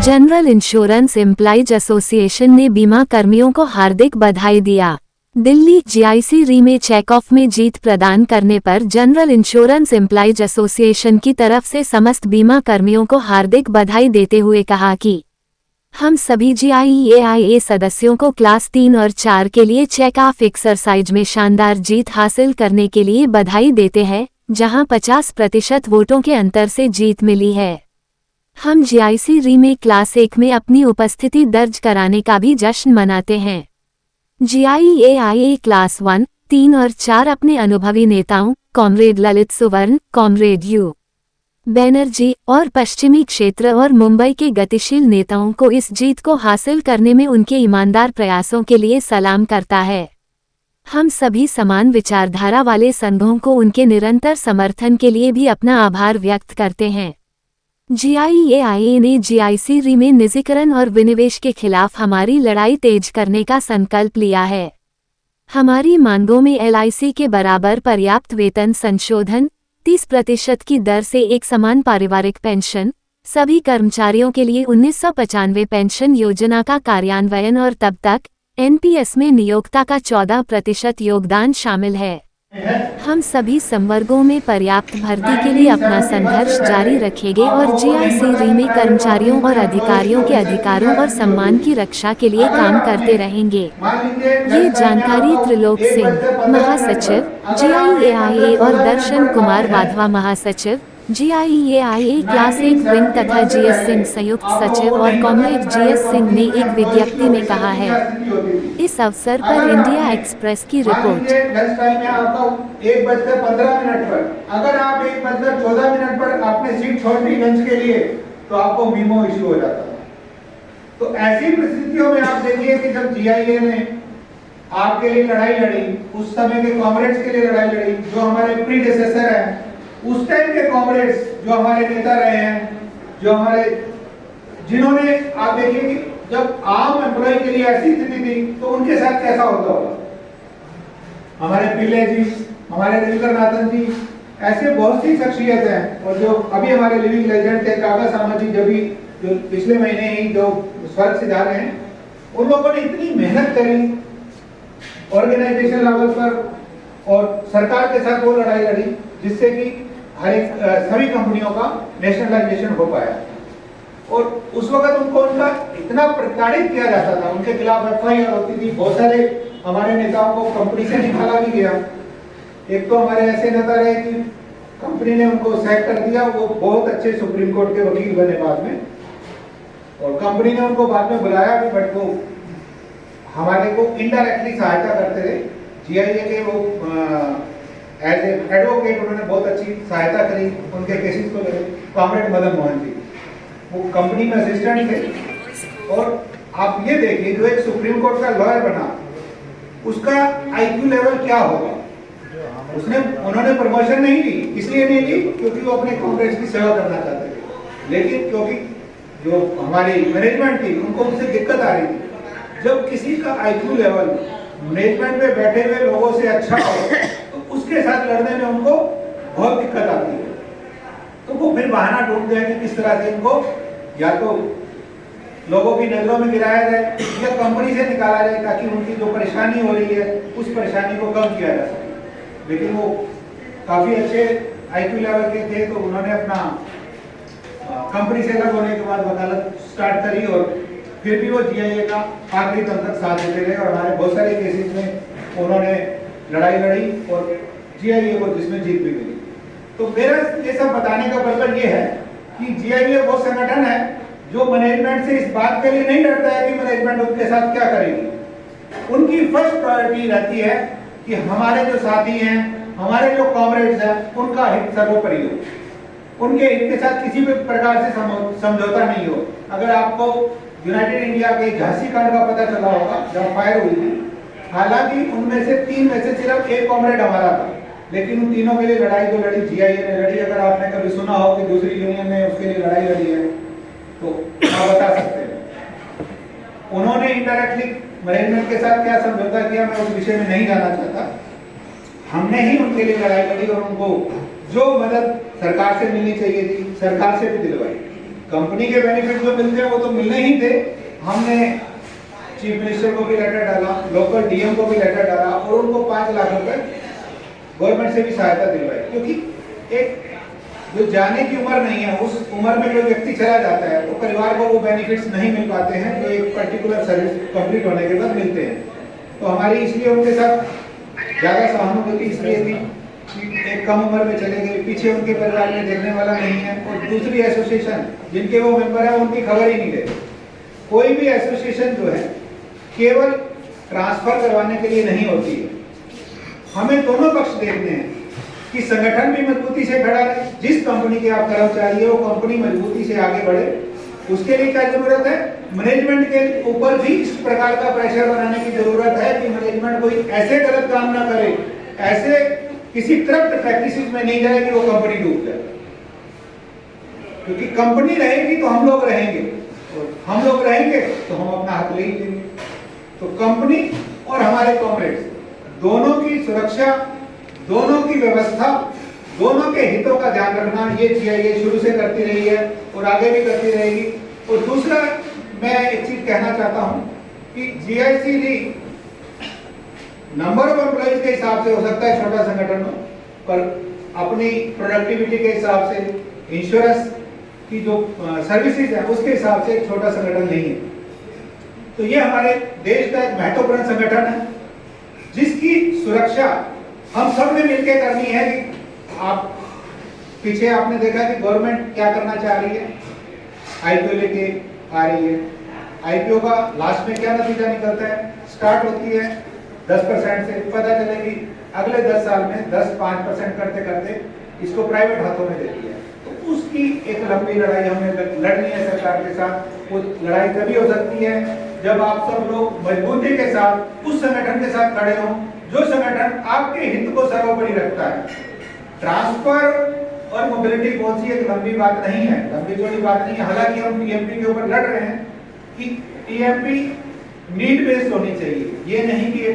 General insurance employees association ने बीमा कर्मियों को हार्दिक बधाई दिया। दिल्ली जीआईसी री में चेक ऑफ में जीत प्रदान करने पर जनरल इंश्योरेंस एम्प्लॉइज एसोसिएशन की तरफ से समस्त बीमा कर्मियों को हार्दिक बधाई देते हुए कहा कि हम सभी जीआईएआईए सदस्यों को क्लास 3 और 4 के लिए चेक ऑफ एक्सरसाइज में शानदार जीत हासिल करने के लिए बधाई देते हैं, जहां 50% वोटों के अंतर से जीत मिली है। हम जीआईसी री में क्लास 1 में अपनी उपस्थिति दर्ज कराने का भी जश्न मनाते हैं। जीआईएआईए क्लास 1, 3 और 4 अपने अनुभवी नेताओं कॉमरेड ललित सुवर्ण, कॉमरेड यू बैनर्जी और पश्चिमी क्षेत्र और मुंबई के गतिशील नेताओं को इस जीत को हासिल करने में उनके ईमानदार प्रयासों के लिए सलाम करता है। हम सभी समान विचारधारा वाले संघों को उनके निरंतर समर्थन के लिए भी अपना आभार व्यक्त करते हैं। जीआईएआईए ने जीआईसी री में निजीकरण और विनिवेश के खिलाफ हमारी लड़ाई तेज करने का संकल्प लिया है। हमारी मांगों में एलआईसी के बराबर पर्याप्त वेतन संशोधन, 30% की दर से एक समान पारिवारिक पेंशन, सभी कर्मचारियों के लिए 1995 पेंशन योजना का कार्यान्वयन और तब तक एनपीएस में नियोक्ता का 14% योगदान शामिल है। हम सभी संवर्गों में पर्याप्त भर्ती के लिए अपना संघर्ष जारी रखेंगे और जीआईसी री में कर्मचारियों और अधिकारियों के अधिकारों और सम्मान की रक्षा के लिए काम करते रहेंगे। ये जानकारी त्रिलोक सिंह, महासचिव जीआईएआईए और दर्शन कुमार वाधवा, महासचिव जीआईएआईए क्लास 1 विंग तथा जीएस सिंह, संयुक्त सचिव और कॉमरेड जीएस सिंह ने एक विज्ञप्ति में कहा है। इस अवसर पर इंडिया एक्सप्रेस की रिपोर्ट। लंच टाइम में आपका 1:15 पर, अगर आप 1:14 पर आपने सीट छोड़ दी लंच के लिए, तो आपको मीमो इश्यू हो जाता है। तो ऐसी परिस्थितियों में आप देखिए कि जब जीआईए ने आपके लिए लड़ाई लड़ी, उस समय के कॉमरेड्स के लिए लड़ाई लड़ी, जो हमारे प्रीडेसेसर हैं, उस टाइम के कॉमरेड्स जो हमारे नेता रहे हैं, जो हमारे जिन्होंने, आप देखिए कि जब आम एम्प्लॉय के लिए ऐसी स्थिति थी तो उनके साथ कैसा होता होगा। हमारे पिल्ले जी, हमारे रविंद्र नाथन जी, ऐसे बहुत सी शख्सियत हैं। और जो अभी हमारे लिविंग लेजेंड थे काका सामा जी, जो पिछले महीने ही जो स्वर्ग से जा रहे हैं, उन लोगों ने इतनी मेहनत करी ऑर्गेनाइजेशन लेवल पर और सरकार के साथ वो लड़ाई लड़ी, जिससे कि हर एक सभी कंपनियों का नेशनलाइजेशन हो पाया। और उस वक्त उनको उनका इतना प्रताड़ित किया जाता था, उनके खिलाफ एफआईआर होती थी, बहुत सारे हमारे नेताओं को कंपनी से निकाला भी गया। एक तो हमारे ऐसे नेता रहे कि कंपनी ने उनको सैक कर दिया, वो बहुत अच्छे सुप्रीम कोर्ट के वकील बने बाद में, और कंपनी ने उनको बाद में बुलाया भी, बट वो हमारे को इनडायरेक्टली सहायता करते रहे। जीआईए के वो एज एडवोकेट उन्होंने बहुत अच्छी सहायता करी उनके केसेस को लेकर। कॉमरेड मदन मोहन जी, वो कंपनी में असिस्टेंट थे। और आप ये देखिए, जो एक सुप्रीम कोर्ट का लॉयर बना, उसका आईक्यू लेवल क्या होगा। उन्होंने प्रमोशन नहीं ली, इसलिए नहीं ली क्योंकि वो अपने कॉमरेड्स की सेवा करना चाहते थे, लेकिन क्योंकि जो हमारी मैनेजमेंट थी उनको उससे दिक्कत आ रही थी। जब किसी का आईक्यू लेवल मैनेजमेंट में बैठे हुए लोगों से अच्छा हो, तो उसके साथ लड़ने में उनको बहुत दिक्कत आती है। तो वो फिर बहाना ढूंढते हैं कि किस तरह से इनको या तो लोगों की नजरों में गिराया जाए या कंपनी से निकाला जाए, ताकि उनकी जो परेशानी हो रही है उस परेशानी को कम किया जा सके। लेकिन वो काफी अच्छे आईक्यू लेवल के थे, तो उन्होंने अपना कंपनी से अलग होने के बाद वकालत स्टार्ट करी, और फिर भी वो जीआईए का आखिरी दम तक साथ देते रहे। और हमारे बहुत सारे केसेस में उन्होंने लड़ाई लड़ी और जीआईए को जिसमें जीत भी मिली। तो मेरा ये सब बताने का मतलब ये है कि जीआईए वो संगठन है जो मैनेजमेंट से इस बात के लिए नहीं लड़ता है कि मैनेजमेंट उनके साथ क्या करेगी। उनकी फर्स्ट प्रायोरिटी रहती है कि हमारे जो साथी हैं, हमारे जो कॉमरेड्स हैं, उनका हित सर्वोपरि हो, उनके हित के साथ किसी भी प्रकार से समझौता नहीं हो। अगर आपको यूनाइटेड इंडिया के झांसी कांड का पता चला होगा, जब फायर हुई थी, हालांकि उनमें से 3 में से सिर्फ एक कॉमरेड हमारा था, लेकिन उन तीनों के लिए लड़ाई तो लड़ी जीआईए ने लड़ी। अगर आपने कभी सुना हो कि दूसरी यूनियन ने उसके लिए लड़ाई लड़ी है, तो आप बता सकते हैं। उन्होंने इनडायरेक्टली मैनेजमेंट के साथ क्या समझौता किया, मैं उस विषय में नहीं जाना चाहता। हमने ही उनके लिए लड़ाई लड़ी और उनको जो मदद सरकार से मिलनी चाहिए थी, सरकार से भी दिलवाई। कंपनी के बेनिफिट जो मिलते हैं वो तो मिलने ही थे। हमने चीफ मिनिस्टर को भी लेटर डाला, लोकल डीएम को भी लेटर डाला और उनको 5 लाख रुपए गवर्नमेंट से भी सहायता दिलवाई, क्योंकि एक जो जाने की उम्र नहीं है, उस उम्र में कोई व्यक्ति चला जाता है तो परिवार को वो बेनिफिट्स नहीं मिल पाते हैं जो एक पर्टिकुलर सर्विस कंप्लीट होने के बाद मिलते हैं। तो हमारी इसलिए उनके साथ ज़्यादा सहानुभूति इसलिए थी कि एक कम उम्र में चले गए, पीछे उनके परिवार में देखने वाला नहीं है, और दूसरी एसोसिएशन जिनके वो मेंबर है उनकी खबर ही नहीं लेते। कोई भी एसोसिएशन जो है केवल ट्रांसफर करवाने के लिए नहीं होती है, हमें दोनों पक्ष देखने हैं कि संगठन भी मजबूती से खड़ा रहे, जिस कंपनी के आप कर्मचारी है वो कंपनी मजबूती से आगे बढ़े। उसके लिए क्या जरूरत है, मैनेजमेंट के ऊपर भी इस प्रकार का प्रेशर बनाने की जरूरत है कि मैनेजमेंट कोई ऐसे गलत काम ना करे, ऐसे किसी करप्ट प्रैक्टिसेस में नहीं जाए कि वो कंपनी डूब जाए। क्योंकि कंपनी रहेगी तो हम लोग रहेंगे, और हम लोग रहेंगे तो हम अपना हक ले ही लेंगे। तो कंपनी और हमारे कॉमरेड्स दोनों की सुरक्षा, दोनों की व्यवस्था, दोनों के हितों का ध्यान रखना ये जीआईए शुरू से करती रही है और आगे भी करती रहेगी। और दूसरा मैं एक चीज कहना चाहता हूं कि जीआईसी नंबर ऑफ एम्प्लॉइज के हिसाब से हो सकता है छोटा संगठन हो, पर अपनी प्रोडक्टिविटी के हिसाब से, इंश्योरेंस की जो सर्विसेज है उसके हिसाब से एक छोटा संगठन नहीं है। तो ये हमारे देश का एक महत्वपूर्ण संगठन है जिसकी सुरक्षा हम सब ने मिलकर करनी है। कि आप पीछे आपने देखा कि गवर्नमेंट क्या करना चाह रही है, आईपीओ लेके आ रही है। आईपीओ का लास्ट में क्या नतीजा निकलता है, स्टार्ट होती है 10% से, पता चलेगी अगले 10 साल में 10-5% करते करते इसको प्राइवेट हाथों में देती है। तो उसकी एक लंबी लड़ाई हमें लड़नी है सरकार के साथ। वो लड़ाई तभी हो सकती है जब आप सब लोग मजबूती के साथ उस संगठन के साथ खड़े हों जो संगठन आपके हित को सर्वोपरि रखता है। ट्रांसफर और मोबिलिटी पॉलिसी एक लंबी बात नहीं है, लंबी चौड़ी बात नहीं है। हालांकि हम टीएमपी के ऊपर लड़ रहे हैं कि टीएमपी नीड बेस्ड होनी चाहिए, ये नहीं कि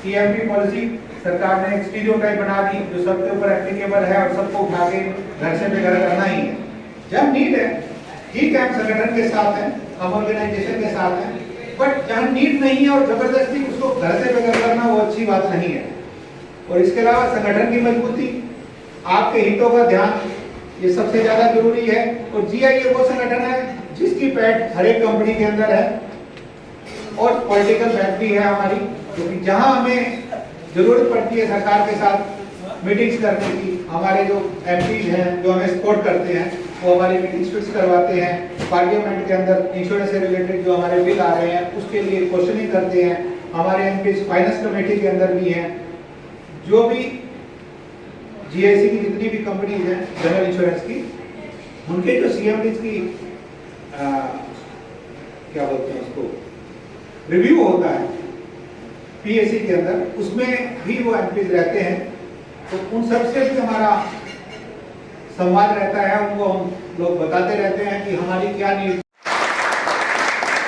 टीएमपी पॉलिसी सरकार ने एक स्टीरियोटाइप बना दी जो सबके ऊपर एप्लीकेबल है और सबको उठा के घर से बेघर करना ही है। जब नीड है, ठीक है, हम संगठन के साथ हैं, हम ऑर्गेनाइजेशन के साथ हैं, बट जहाँ नीड नहीं है और जबरदस्ती उसको घर से बेघर करना वो अच्छी बात नहीं है। और इसके अलावा संगठन की मजबूती, आपके हितों का ध्यान, ये सबसे ज्यादा जरूरी है। और जीआईए वो संगठन है जिसकी पैठ हर एक कंपनी के अंदर है और पॉलिटिकल पैठ भी है हमारी, क्योंकि जहां हमें जरूरत पड़ती है सरकार के साथ मीटिंग्स करने की, हमारे जो एमपीज हैं जो हमें सपोर्ट करते हैं वो हमारी मीटिंग्स फिक्स करवाते हैं। पार्लियामेंट के अंदर इंश्योरेंस से रिलेटेड जो हमारे बिल आ रहे हैं उसके लिए क्वेश्चनिंग करते हैं। हमारे एमपीज फाइनेंस कमेटी के अंदर भी हैं। जो भी जीआईसी की जितनी भी कंपनीज हैं जनरल इंश्योरेंस की, उनके जो सीएमडीज की क्या बोलते हैं उसको, रिव्यू होता है पीएसी के अंदर, उसमें भी वो एमपीज रहते हैं। तो उन सबसे भी हमारा संवाद रहता है, उनको हम लोग बताते रहते हैं कि हमारी क्या नीड।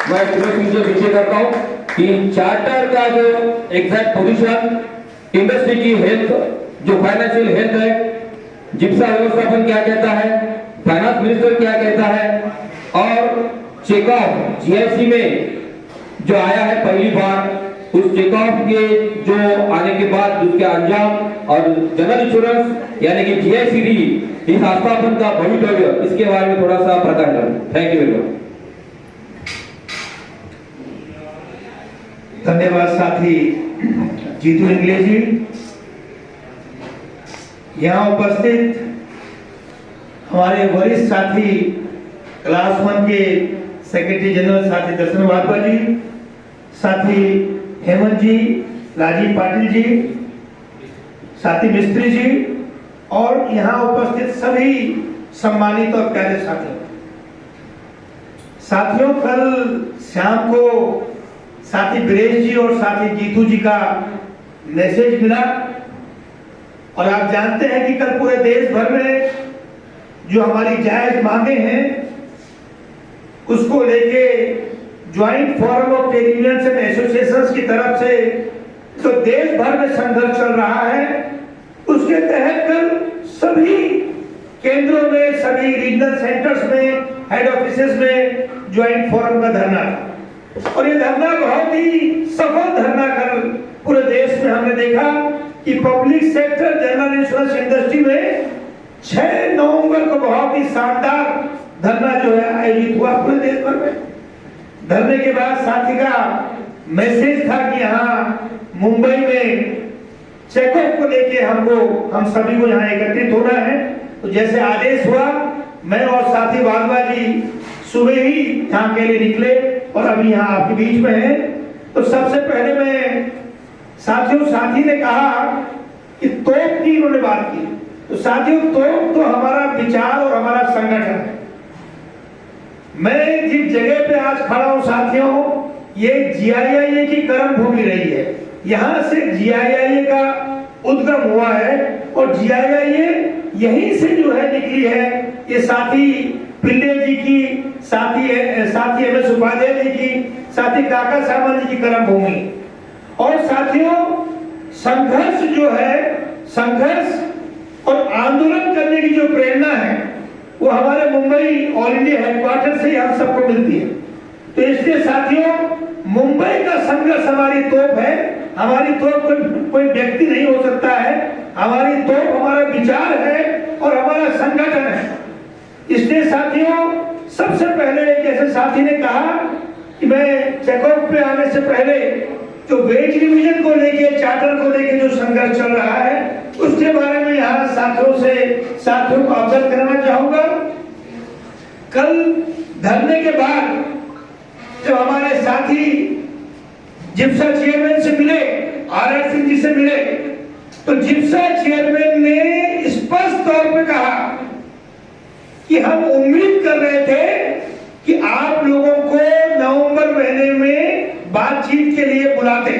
मैं तुझे विषय करता हूँ कि चार्टर का जो एग्जैक्ट पोजीशन, इंडस्ट्री की हेल्थ, जो फाइनेंशियल हेल्थ है, जिप्सा व्यवस्थापन क्या कहता है, फाइनेंस मिनिस्टर क्या कहता है, और चेकऑफ जीआईसी में जो आया है पहली बार, उस चेकऑफ के जो आने के बाद उसके अंजाम और जनरल इंश्योरेंस यानी कि जीआईसीडी इस स्थापन का भवितव्य, इसके बारे में थोड़ा सा प्रकाश डालें। Thank you very much. धन्यवाद साथी जीतू इंगले जी। यहाँ उपस्थित हमारे वरिष्ठ साथी क्लास 1 के सेक्रेटरी जनरल साथी दर्शन वाधवा जी, साथी हेमंत जी, राजीव पाटिल जी, साथी मिस्त्री जी और यहाँ उपस्थित सभी सम्मानित और प्यारे साथियों, कल शाम को साथी ब्रेज जी और साथी जीतू जी का मैसेज मिला और आप जानते हैं कि कल पूरे देश भर में जो हमारी जायज मांगे हैं उसको लेके joint forum of trade unions and associations की तरफ से तो देश भर में संघर्ष चल रहा है। उसके तहत कल सभी केंद्रों में, सभी रीजनल सेंटर्स में, हेड ऑफिसेस में ज्वाइंट फोरम का धरना था। और ये धरना बहुत ही सफल धरना कर पूरे देश में हमने देखा कि public sector general insurance industry में 6 नवंबर को बहुत ही शानदार धरना जो है आयोजित हुआ पूरे देश भर में। धरने के बाद साथी का मैसेज था कि यहाँ मुंबई में चेकअप को लेके हम सभी को यहाँ एकत्रित होना है। तो जैसे आदेश हुआ, मैं और साथी वाधवा जी सुबह ही यहाँ के लिए निकले और अभी यहाँ आपके बीच में हैं। तो सबसे पहले मैं साथी ने कहा कि तोप की उन्होंने बात की। तो साथियों, तोप तो हमारा विचार और हमारा संगठन है। मैं जिस जगह पे आज खड़ा हूं साथियों, ये GIIA की कर्म भूमि रही है। यहाँ से GIIA का उद्गम हुआ है और GIIA यहीं से जो है निकली है। ये साथी पिल्ले जी की, साथी MS उपाध्याय जी की, साथी काका सामंत जी की कर्म भूमि। और साथियों, संघर्ष जो है, संघर्ष और आंदोलन करने की जो प्रेरणा है वो हमारे मुंबई ऑल इंडिया हेडक्वार्टर से ही हम सबको मिलती है। तो इसलिए साथियों, मुंबई का संघर्ष हमारी तोप है। हमारी तोप कोई व्यक्ति नहीं हो सकता है। हमारी तोप हमारा विचार है और हमारा संगठन है। इसलिए साथियों, सबसे पहले जैसे साथी ने कहा कि मैं चेकअप पे आने से पहले जो वेज रिवीजन को लेके, चार्टर को लेके जो संघर्ष चल रहा है उसके बारे में यहाँ साथियों को अवगत कराना चाहूंगा। कल धरने के बाद जब हमारे साथी जिप्सा चेयरमैन से मिले, RR सिंह जी से मिले, तो जिप्सा चेयरमैन ने स्पष्ट तौर पे कहा कि हम उम्मीद कर रहे थे कि आप लोगों को नवंबर महीने में बातचीत के लिए बुलाते।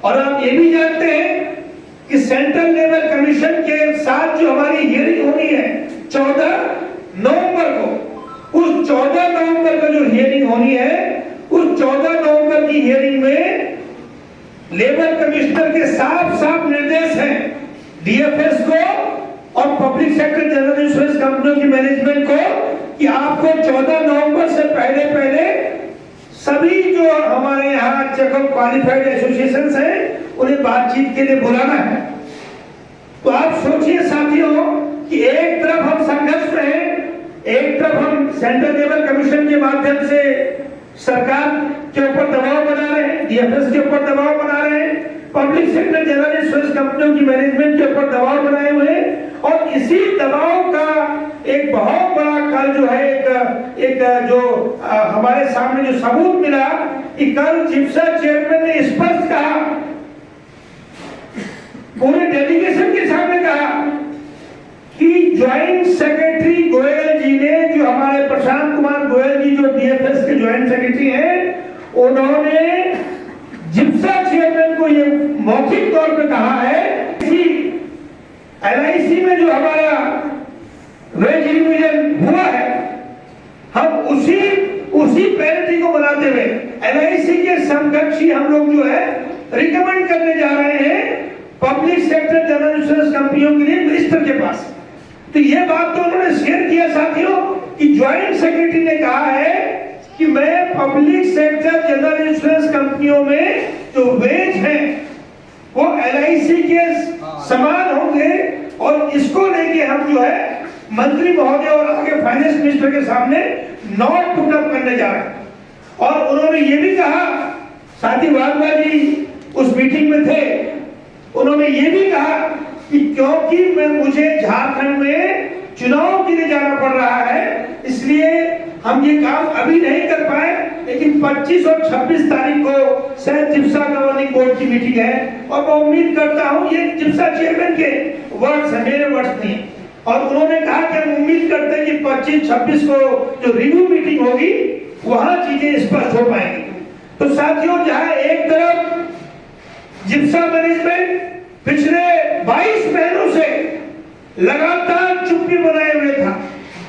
और आप ये भी जानते हैं कि सेंट्रल लेबर कमीशन के साथ जो हमारी हियरिंग होनी है 14 नवंबर को, उस 14 नवंबर को जो हियरिंग होनी है, उस 14 नवंबर की हियरिंग में लेबर कमिश्नर के साफ निर्देश हैं DFS को और पब्लिक सेक्टर जनरल इंश्योरेंस कंपनियों की मैनेजमेंट को कि आपको 14 नवंबर से पहले सभी जो हमारे यहाँ चेकअप क्वालिफाइड एसोसिएशंस हैं उन्हें बातचीत के लिए बुलाना है। तो आप सोचिए साथियों कि एक तरफ हम संघर्ष में हैं, एक तरफ हम सेंट्रल लेबर कमीशन के माध्यम से सरकार के ऊपर दबाव बना रहे हैं, DFS के ऊपर दबाव बना रहे हैं, पब्लिक सेक्टर जनरल इंश्योरेंस कंपनियों की मैनेजमेंट के ऊपर दबाव बनाए हुए हैं। और इसी दबाव का एक बहुत बड़ा कल जो है एक जो हमारे सामने जो सबूत मिला कि कल जिप्सा चेयरमैन ने स्पष्ट कहा, पूरे डेलीगेशन के सामने कहा कि ज्वाइंट सेक्रेटरी गोयल जी ने, जो हमारे प्रशांत कुमार गोयल जी जो DFS के ज्वाइंट सेक्रेटरी हैं, उन्होंने जिप्सा चेयरमैन को ये मौखिक तौर पे कहा है कि LIC में जो हमारा वेज रिवीजन हुआ है, हम उसी पेरिटी को बनाते हुए LIC के समकक्षी हम लोग जो है रिकमेंड करने जा रहे हैं पब्लिक सेक्टर जनरल इंश्योरेंस कंपनियों के लिए मिनिस्टर के पास। तो ये बात तो उन्होंने शेयर किया साथियों कि ज्वाइंट सेक्रेटरी ने कहा है कि मैं पब्लिक सेक्टर जनरल इंश्योरेंस कंपनियों में जो वेज हैं वो LIC के समान होंगे और इसको लेके हम जो है मंत्री महोदय और आगे फाइनेंस मिनिस्टर के सामने नोट पुट अप करने जा रहे हैं। और उन्होंने ये भी कहा, साथी वाधवा जी उस मीटिंग में थे, उन्होंने ये भी कहा कि क्योंकि मुझे झारखंड में चुनाव के लिए जाना पड़ रहा है, इसलिए हम ये काम अभी नहीं कर पाए, लेकिन 25 और 26 तारीख को शायद जिप्सा गवर्निंग बोर्ड की मीटिंग है और मैं उम्मीद करता हूं, ये जिप्सा चेयरमैन के वर्ड्स हैं, मेरे वर्ड्स नहीं। और उन्होंने कहा कि हम उम्मीद करते हैं कि 25-26 को जो रिव्यू मीटिंग होगी वहां चीजें स्पष्ट हो पाएंगी। तो साथियों, जहां एक तरफ जिप्सा मैनेजमेंट पिछले 22 महीनों से लगातार चुप्पी बनाए हुए था,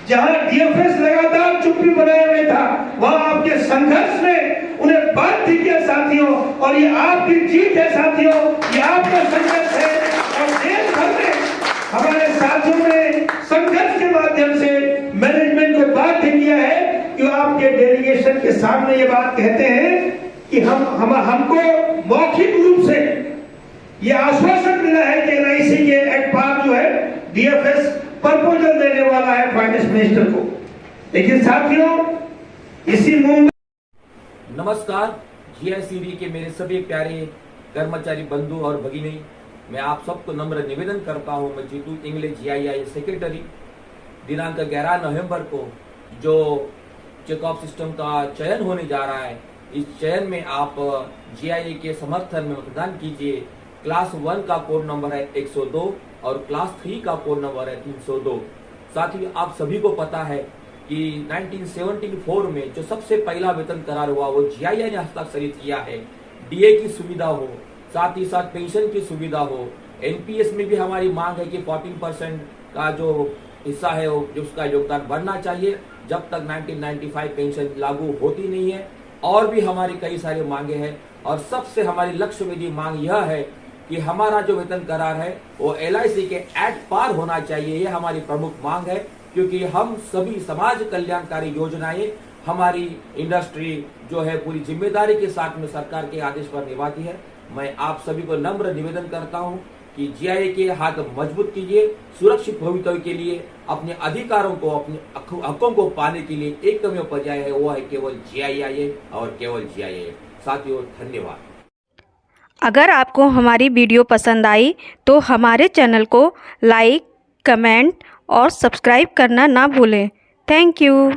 जहां DFS लगातार चुप्पी बनाए हुए था, वहां आपके संघर्ष ने उन्हें बाध्य किया साथियों। और ये आपकी जीत है साथियों, ये आपका संघर्ष है। और देश भर में हमारे साथियों ने संघर्ष के माध्यम से मैनेजमेंट को बाध्य किया है कि वो आपके डेलीगेशन के सामने ये बात कहते हैं कि हमको मौखिक रूप से ये आश्वासन मिला है कि एनआईसी के एक्ट पास जो है डीएफएस प्रपोजल देने वाला है फाइनेंस मिनिस्टर को। लेकिन साथियों, इसी मूव नमस्कार, जीआईसीडी के मेरे सभी प्यारे कर्मचारी बंधु और भगिनी, मैं आप सबको नम्र निवेदन करता हूं। मैं जीतू इंग्लिश जीआईआई सेक्रेटरी, दिनांक 11 नवंबर को जो चेक ऑफ सिस्टम का चयन होने जा रहा है, इस चयन में आप जीआईआई के समर्थन में मतदान कीजिए। क्लास 1 का कोड नंबर है 102 और क्लास 3 का कोड नंबर है 302। साथ ही आप सभी को पता है कि 1974 में जो सबसे पहला वेतन करार हुआ वो जीआईआई ने हस्ताक्षरित किया है। डीए की सुविधा हो, साथ ही साथ पेंशन की सुविधा हो। एनपीएस में भी हमारी मांग है कि 14% का जो हिस्सा है वो जो उसका योगदान बढ़ना चाहिए, जब तक 1995 पेंशन लागू होती नहीं है। और भी हमारी कई सारी मांगे हैं और सबसे हमारी लक्ष्य विधि मांग यह है कि हमारा जो वेतन करार है वो एलआईसी के एक्ट पार होना चाहिए। ये हमारी प्रमुख मांग है, क्योंकि हम सभी समाज कल्याणकारी योजनाएं हमारी इंडस्ट्री जो है पूरी जिम्मेदारी के साथ में सरकार के आदेश पर निभाती है। मैं आप सभी को नम्र निवेदन करता हूं कि जीआईआई के हाथ मजबूत कीजिए। सुरक्षित भविष्य के लिए अपने अधिकारों को, अपने हकों को पाने के लिए एकमेव पर्याय है, वो है केवल जीआईआई और केवल जीआईआई। साथियों, धन्यवाद। अगर आपको हमारी वीडियो पसंद आई तो हमारे चैनल को लाइक, कमेंट और सब्सक्राइब करना ना भूलें। Thank you.